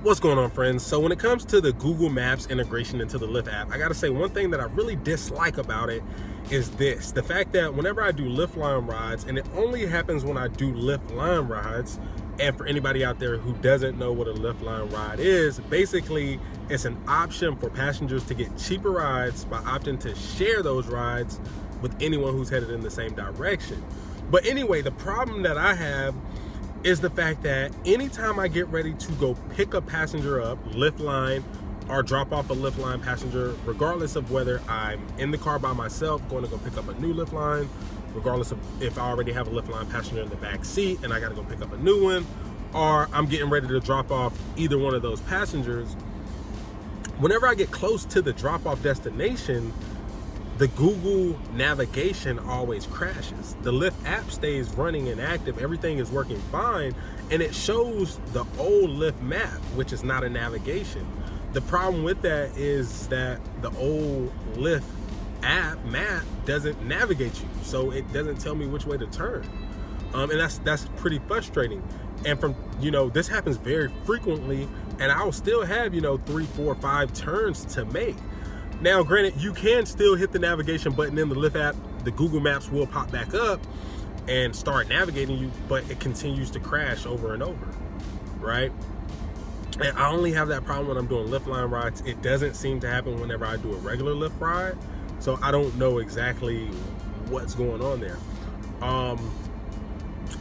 What's going on, friends? So when it comes to the Google Maps integration into the Lyft app, I gotta say one thing that I really dislike about it is this. The fact that whenever I do Lyft line rides, and it only happens when I do Lyft line rides, and for anybody out there who doesn't know what a Lyft line ride is, basically it's an option for passengers to get cheaper rides by opting to share those rides with anyone who's headed in the same direction. But anyway, the problem that I have is the fact that anytime I get ready to go pick a passenger up, Lyft line, or drop off a Lyft line passenger, regardless of whether I'm in the car by myself going to go pick up a new Lyft line, regardless of if I already have a Lyft line passenger in the back seat and I got to go pick up a new one, or I'm getting ready to drop off either one of those passengers, whenever I get close to the drop-off destination, the Google navigation always crashes. The Lyft app stays running and active, everything is working fine, and it shows the old Lyft map, which is not a navigation. The problem with that is that the old Lyft app map doesn't navigate you, so it doesn't tell me which way to turn. And that's pretty frustrating. And from, this happens very frequently, and I'll still have, 3, 4, 5 turns to make. Now, granted, you can still hit the navigation button in the Lyft app. The Google Maps will pop back up and start navigating you, but it continues to crash over and over, right? And I only have that problem when I'm doing Lyft line rides. It doesn't seem to happen whenever I do a regular Lyft ride, so I don't know exactly what's going on there.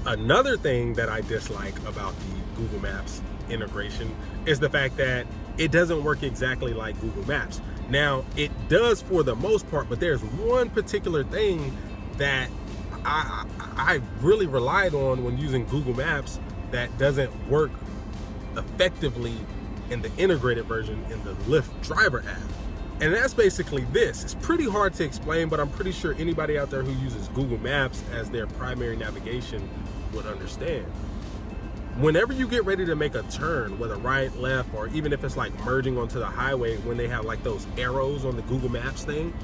Another thing that I dislike about the Google Maps integration is the fact that it doesn't work exactly like Google Maps. Now, it does for the most part, but there's one particular thing that I really relied on when using Google Maps that doesn't work effectively in the integrated version in the Lyft Driver app. And that's basically this. It's pretty hard to explain, but I'm pretty sure anybody out there who uses Google Maps as their primary navigation would understand. Whenever you get ready to make a turn, whether right, left, or even if it's like merging onto the highway, when they have like those arrows on the Google Maps thing,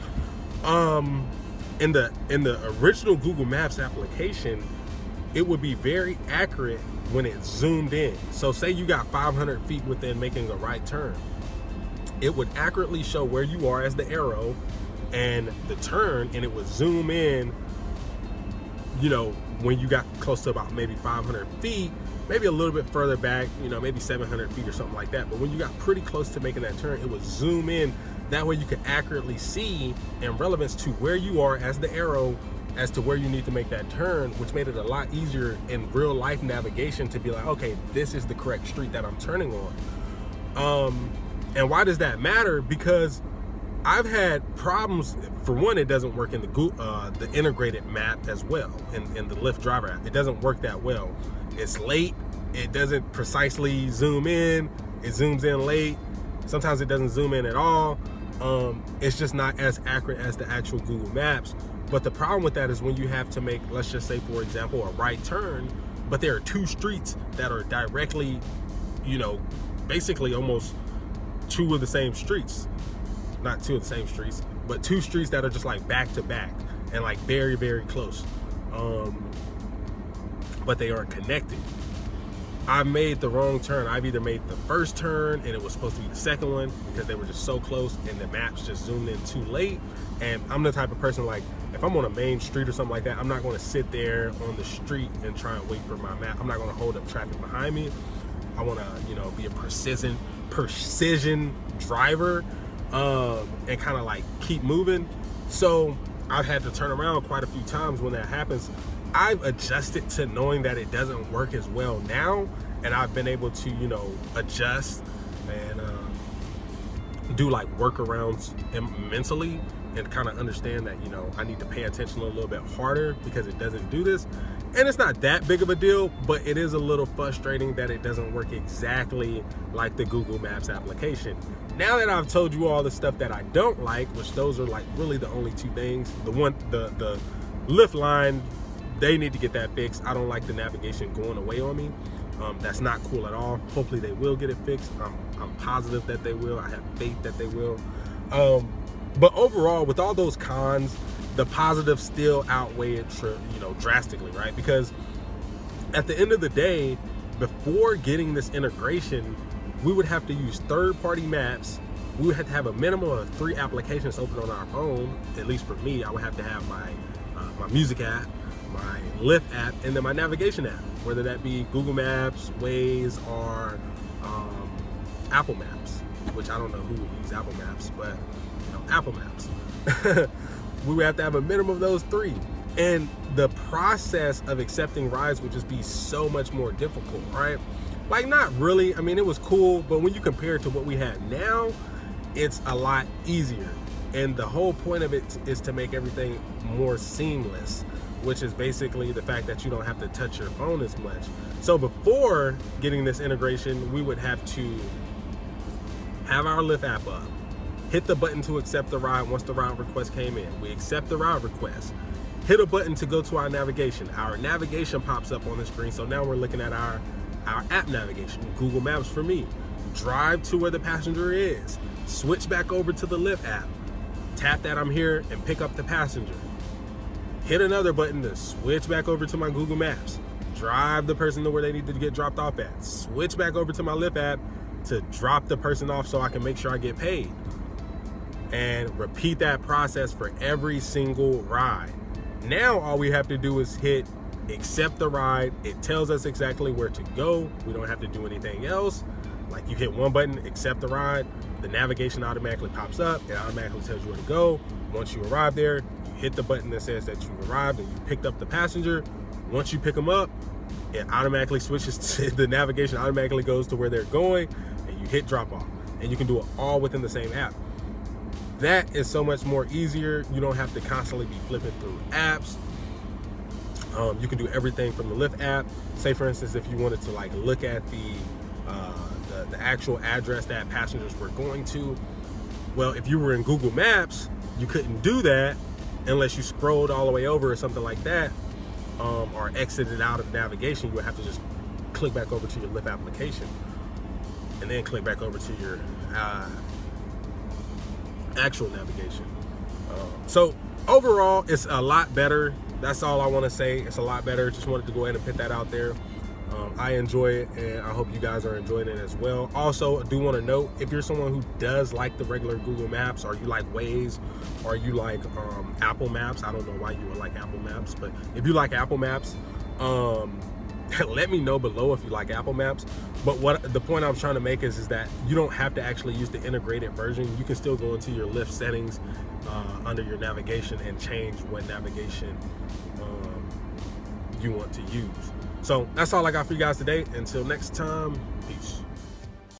in the original Google Maps application, it would be very accurate when it zoomed in. So say you got 500 feet within making a right turn, it would accurately show where you are as the arrow and the turn, and it would zoom in, when you got close to about maybe 500 feet, maybe a little bit further back, maybe 700 feet or something like that. But when you got pretty close to making that turn, it would zoom in. That way you could accurately see in relevance to where you are as the arrow as to where you need to make that turn, which made it a lot easier in real life navigation to be like, okay, this is the correct street that I'm turning on. And why does that matter? Because I've had problems. For one, it doesn't work in the integrated map as well in the Lyft Driver app. It doesn't work that well. It's late. It doesn't precisely zoom in. It zooms in late. Sometimes it doesn't zoom in at all. It's just not as accurate as the actual Google Maps. But the problem with that is when you have to make, let's just say, for example, a right turn, but there are two streets that are directly, basically almost two of the same streets. Not two of the same streets, but two streets that are just like back to back and like very, very close. But they aren't connected. I made the wrong turn. I've either made the first turn and it was supposed to be the second one because they were just so close and the maps just zoomed in too late. And I'm the type of person, like, if I'm on a main street or something like that, I'm not going to sit there on the street and try and wait for my map. I'm not going to hold up traffic behind me. I want to, be a precision driver, and kind of like keep moving. So I've had to turn around quite a few times when that happens. I've adjusted to knowing that it doesn't work as well now, and I've been able to, adjust and do like workarounds mentally and kind of understand that, I need to pay attention a little bit harder because it doesn't do this. And it's not that big of a deal, but it is a little frustrating that it doesn't work exactly like the Google Maps application. Now that I've told you all the stuff that I don't like, which those are like really the only two things, the Lyft line, they need to get that fixed. I don't like the navigation going away on me. That's not cool at all. Hopefully they will get it fixed. I'm positive that they will. I have faith that they will. But overall, with all those cons, the positives still outweigh it, drastically, right? Because at the end of the day, before getting this integration, we would have to use third-party maps. We would have to have a minimum of 3 applications open on our phone. At least for me, I would have to have my music app, my Lyft app, and then my navigation app, whether that be Google Maps, Waze, or Apple Maps, which I don't know who would use Apple Maps, but Apple Maps. We would have to have a minimum of those 3. And the process of accepting rides would just be so much more difficult, right? Like, not really. I mean, it was cool, but when you compare it to what we have now, it's a lot easier. And the whole point of it is to make everything more seamless, which is basically the fact that you don't have to touch your phone as much. So before getting this integration, we would have to have our Lyft app up, hit the button to accept the ride once the ride request came in. We accept the ride request. Hit a button to go to our navigation. Our navigation pops up on the screen. So now we're looking at our app navigation. Google Maps for me. Drive to where the passenger is. Switch back over to the Lyft app. Tap that I'm here and pick up the passenger. Hit another button to switch back over to my Google Maps. Drive the person to where they need to get dropped off at. Switch back over to my Lyft app to drop the person off so I can make sure I get paid. And repeat that process for every single ride. Now all we have to do is hit accept the ride. It tells us exactly where to go. We don't have to do anything else. Like, you hit one button, accept the ride, the navigation automatically pops up. It automatically tells you where to go. Once you arrive there, you hit the button that says that you arrived and you picked up the passenger. Once you pick them up, it automatically switches to the navigation, automatically goes to where they're going, and you hit drop off. And you can do it all within the same app. That is so much more easier. You don't have to constantly be flipping through apps. You can do everything from the Lyft app. Say, for instance, if you wanted to like look at the actual address that passengers were going to. Well, if you were in Google Maps, you couldn't do that unless you scrolled all the way over or something like that, or exited out of navigation. You would have to just click back over to your Lyft application and then click back over to your actual navigation. So overall, it's a lot better. That's all I want to say. It's a lot better. Just wanted to go ahead and put that out there. I enjoy it, and I hope you guys are enjoying it as well. Also, I do want to note, if you're someone who does like the regular Google Maps, or you like Waze, or you like Apple Maps, I don't know why you would like Apple Maps, but if you like Apple Maps, let me know below if you like Apple Maps. But what the point I'm trying to make is that you don't have to actually use the integrated version. You can still go into your Lyft settings under your navigation and change what navigation you want to use. So that's all I got for you guys today. Until next time, peace.